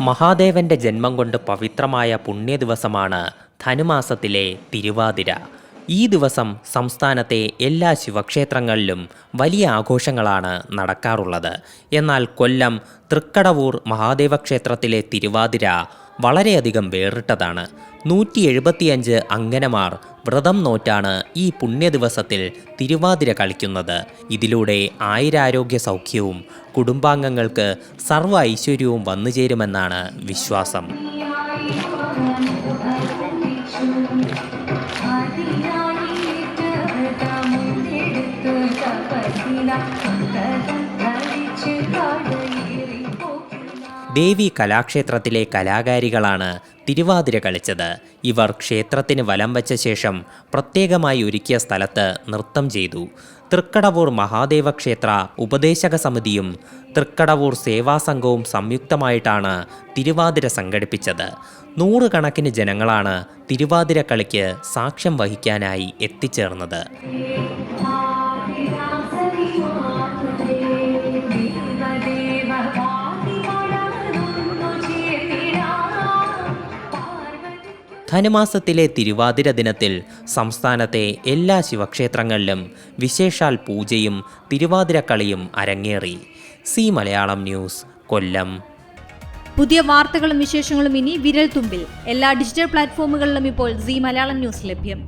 മഹാദേവന്റെ ജന്മം കൊണ്ട് പവിത്രമായ പുണ്യദിവസമാണ് ധനുമാസത്തിലെ തിരുവാതിര. ഈ ദിവസം സംസ്ഥാനത്തെ എല്ലാ ശിവക്ഷേത്രങ്ങളിലും വലിയ ആഘോഷങ്ങളാണ് നടക്കാറുള്ളത്. എന്നാൽ കൊല്ലം തൃക്കടവൂർ മഹാദേവ ക്ഷേത്രത്തിലെ തിരുവാതിര വളരെയധികം വേറിട്ടതാണ്. 175 അങ്കനമാർ വ്രതം നോറ്റാണ് ഈ പുണ്യദിവസത്തിൽ തിരുവാതിര കളിക്കുന്നത്. ഇതിലൂടെ ആയുരാരോഗ്യ സൗഖ്യവും കുടുംബാംഗങ്ങൾക്ക് സർവ്വ ഐശ്വര്യവും വന്നുചേരുമെന്നാണ് വിശ്വാസം. ദേവി കലാക്ഷേത്രത്തിലെ കലാകാരികളാണ് തിരുവാതിര കളിച്ചത്. ഇവർ ക്ഷേത്രത്തിന് വലം വച്ച ശേഷം പ്രത്യേകമായി ഒരുക്കിയ സ്ഥലത്ത് നൃത്തം ചെയ്തു. തൃക്കടവൂർ മഹാദേവ ക്ഷേത്ര ഉപദേശക സമിതിയും തൃക്കടവൂർ സേവാസംഘവും സംയുക്തമായിട്ടാണ് തിരുവാതിര സംഘടിപ്പിച്ചത്. 100 കണക്കിന് ജനങ്ങളാണ് തിരുവാതിര കളിക്ക് സാക്ഷ്യം വഹിക്കാനായി എത്തിച്ചേർന്നത്. ധനുമാസത്തിലെ തിരുവാതിര ദിനത്തിൽ സംസ്ഥാനത്തെ എല്ലാ ശിവക്ഷേത്രങ്ങളിലും വിശേഷാൽ പൂജയും തിരുവാതിരക്കളിയും അരങ്ങേറി. സി മലയാളം ന്യൂസ്, കൊല്ലം. പുതിയ വാർത്തകളും വിശേഷങ്ങളും ഇനി വിരൽ തുമ്പിൽ. എല്ലാ ഡിജിറ്റൽ പ്ലാറ്റ്ഫോമുകളിലും ഇപ്പോൾ സി മലയാളം ന്യൂസ് ലഭ്യം.